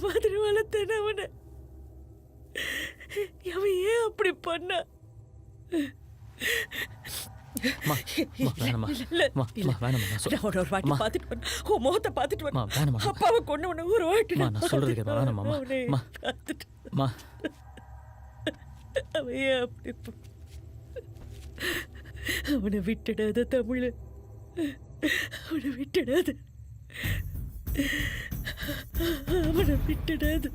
மாதிரி வளர்த்தேன் அவனை. அவன் ஏன் அப்படி பண்ண? ஒரு வாட்டி பார்த்துட்டு வரேன், உன் முகத்தை பார்த்துட்டு வரேன். அப்பாவை கொண்டு ஒரு வாட்டி நான் சொல்றது அவன் ஏன் அப்படி அவனை விட்டுடாத தமிழ், அவனை விட்டுடாத, அவனை விட்டுடாத.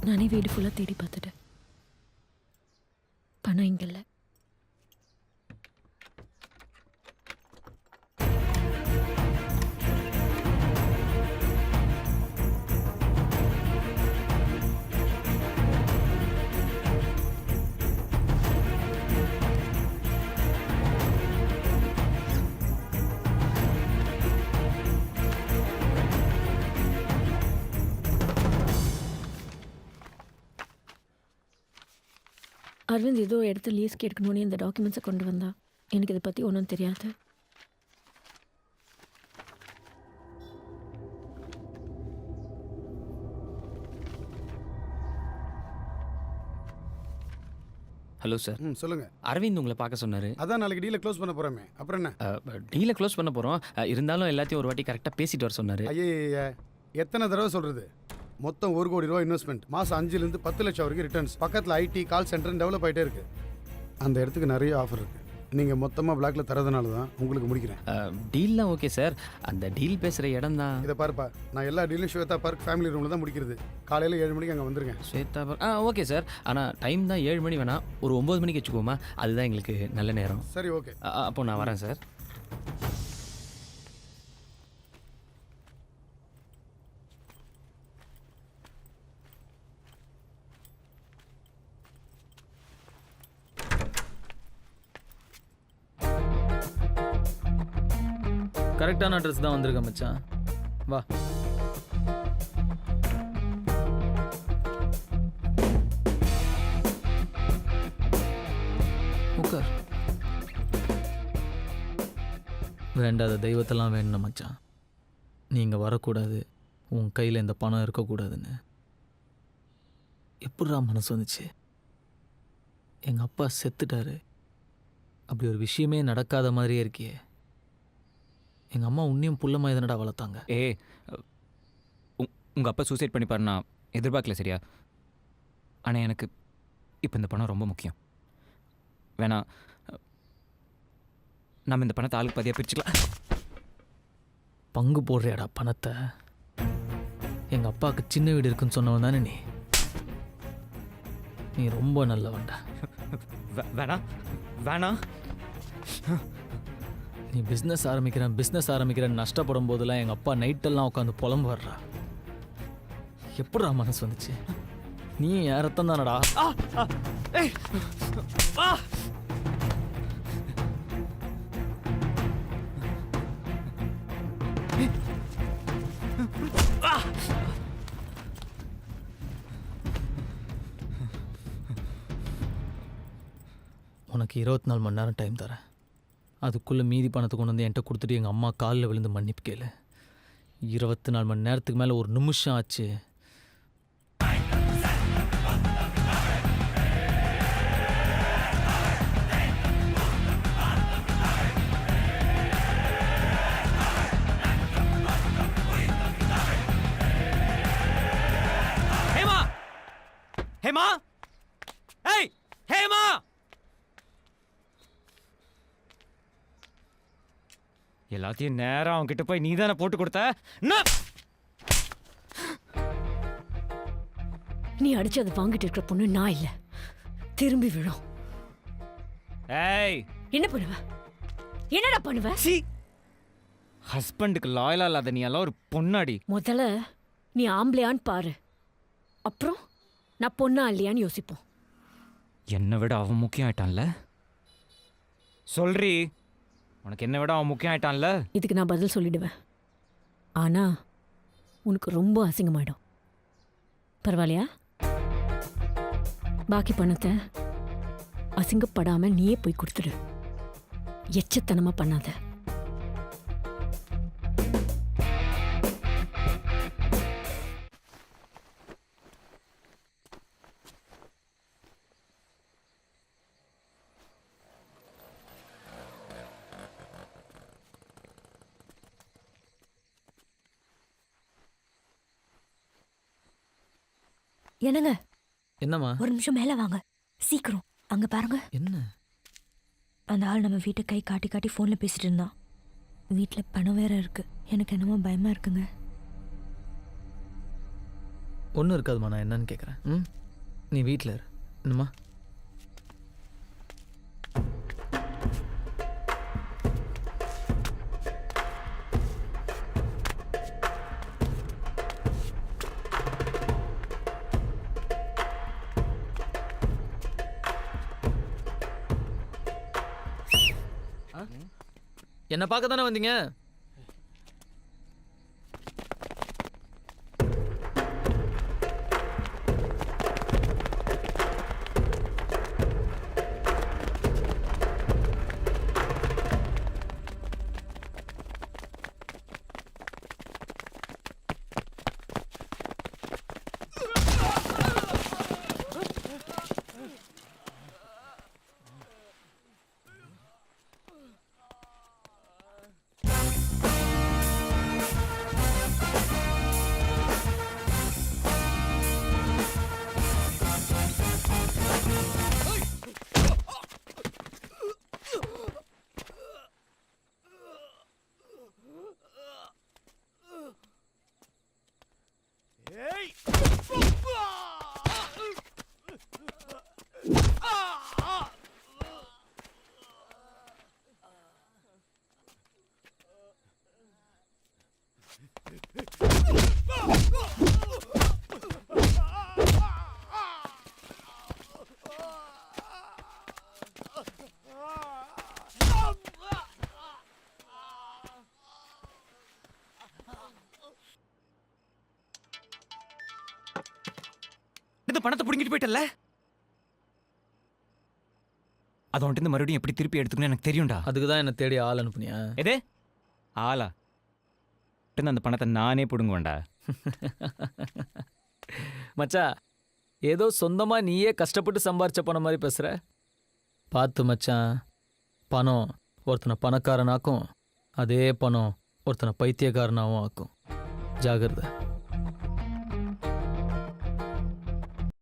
நானே வீடு ஃபுல்லாக தேடி பார்த்துட்டேன். பணம் இங்கே இல்லை. அரவிந்த் ஏதோ இடத்த லீஸ்க்கு எடுக்கணும்னு இந்த டாக்குமெண்ட்ஸை கொண்டு வந்தா. எனக்கு இதை பற்றி ஒன்றும் தெரியாது. Hello sir. சொல்லுங்க. அரவிந்த் உங்களை பார்க்க சொன்னார். அதான் நாளைக்கு டீலை க்ளோஸ் பண்ண போகிறோமே. அப்புறம் என்ன? டீலை க்ளோஸ் பண்ண போகிறோம். இருந்தாலும் எல்லாத்தையும் ஒரு வாட்டி கரெக்டாக பேசிட்டு வர சொன்னார். ஐயா எத்தனை தடவை சொல்கிறது? மொத்தம் 1 கோடி ரூபா இன்வெஸ்ட்மெண்ட், மாதம் 5லேருந்து 10 லட்சம் வரைக்கும் ரிட்டர்ன்ஸ், பக்கத்தில் ஐடி கால் சென்டர் டெவலப் ஆகிட்டே இருக்குது. அந்த இடத்துக்கு நிறைய ஆஃபர் இருக்குது. நீங்கள் மொத்தமாக பிளாக்ல தரதுனால தான் உங்களுக்கு முடிக்கிறேன். டீல்லாம் ஓகே சார். அந்த டீல் பேசுகிற இடம் தான். இதை பாருப்பா, நான் எல்லா டீலும் ஸ்வேதா பார்க் ஃபேமிலி ரூமில் தான் முடிக்கிறது. காலையில் 7 மணிக்கு அங்கே வந்துருங்க. Shweta park okay sir. ஆனால் டைம் தான் 7 மணி வேணாம், ஒரு 9 மணிக்கு வச்சுக்கோமா. அதுதான் எங்களுக்கு நல்ல நேரம். சரி ஓகே. அப்போ நான் வரேன் சார். கரெக்டான அட்ரஸ் தான் வந்திருக்க மச்சான். வா. உட்கார். வேண்டாத தெய்வத்தெல்லாம் வேணும் மச்சான். நீங்கள் வரக்கூடாது, உன் கையில் இந்த பணம் இருக்கக்கூடாதுன்னு எப்படா மனசு வந்துச்சு? எங்கள் அப்பா செத்துட்டாரு. அப்படி ஒரு விஷயமே நடக்காத மாதிரியே இருக்கியே. எங்கள் அம்மா உன்னையும் புள்ளமாக எதனடா வளர்த்தாங்க. உங்கள் அப்பா சூசைட் பண்ணிப்பாரு நான் எதிர்பார்க்கல சரியா. ஆனால் எனக்கு இப்போ இந்த பணம் ரொம்ப முக்கியம். வேணா நம்ம இந்த பணத்தை ஆளுக்கு பாதியாக பிரிச்சுக்கலாம். பங்கு போடுறியாடா பணத்தை? எங்கள் அப்பாவுக்கு சின்ன வீடு இருக்குன்னு சொன்னவன் தானே நீ? நீ ரொம்ப நல்லவன்டா. வேணாம் வேணாம். நீ பிஸ்னஸ் ஆரம்பிக்கிறேன் நஷ்டப்படும் போதெல்லாம் எங்கள் அப்பா நைட்டெல்லாம் உட்காந்து புலம்பு வர்றா. எப்படிடா மனசு வந்துச்சு? நீ யாரத்தான் தானடா. உனக்கு 24 மணி நேரம் டைம் தரேன். அதுக்குள்ளே மீதி பணத்தை கொண்டு வந்து என்கிட்ட கொடுத்துட்டு எங்கள் அம்மா காலில் விழுந்து மன்னிப்பு கேளு. 24 மணி நேரத்துக்கு மேலே ஒரு நிமிஷம் ஆச்சு. ஹேமா ஹேமா ஏய் ஹேமா. எல்லாத்தையும் நேரம் அவன்கிட்ட போய் நீ தானே போட்டு கொடுத்த. நீ அடிச்சு அதை வாங்கிட்டு இருக்கிற பொண்ணு நான் இல்ல, திரும்பி விழும். ஏய் என்ன பண்ணுவ? என்னடா பண்ணுவ? சி ஹஸ்பண்டுக்கு லாயலா இல்லாத நீ எல்லாம் ஒரு பொண்ணாடி. முதல்ல நீ ஆம்பளையான்னு பாரு, அப்புறம் நான் பொண்ணா இல்லையான்னு யோசிப்போம். என்னை விட அவன் முக்கியம் ஆயிட்டான்ல. சொல்றி, உனக்கு என்ன விட அவன் முக்கியம் ஆயிட்டான்ல. இதுக்கு நான் பதில் சொல்லிடுவேன், ஆனா உனக்கு ரொம்ப அசிங்கமாயிடும். பரவாயில்லையா? பாக்கி பணத்தை அசிங்கப்படாம நீயே போய் கொடுத்துடு. எச்சத்தனமா பண்ணாத. என்னங்க, என்னம்மா? ஒரு நிமிஷம் மேல வாங்க, சீக்கிரம். அங்க பாருங்க, என்ன? அந்த ஆள் நம்ம வீட்டை கை காட்டி காட்டி ஃபோன்ல பேசிட்டு இருந்தான். வீட்டில் பணம் வேற இருக்கு. எனக்கு என்னமோ பயமா இருக்குங்க. ஒன்றும் இருக்காதுமா, நான் என்னன்னு கேட்குறேன். ம், நீ வீட்டில் இரு. என்னம்மா? என்ன பார்க்க தானே வந்தீங்க? இந்த பணத்தை புடிங்கிட்டு போயிட்டல. அது வந்துட்டு மறுபடியும் எப்படி திருப்பி எடுத்துக்கணும் எனக்கு தெரியும்டா. அதுக்கு தான் என்ன தேடி ஆள் அனுப்புனியா? எதே ஆளா? அந்த பணத்தை நானே புடுங்குவேன்டா. மச்சா, ஏதோ சொந்தமா நீயே கஷ்டப்பட்டு சம்பாரிச்ச பணம் மாதிரி பேசுற. பார்த்து மச்சான், பணம் ஒருத்தனை பணக்காரனாக்கும், அதே பணம் ஒருத்தனை பைத்தியக்காரனாகவும் ஆக்கும். ஜாகிரதை.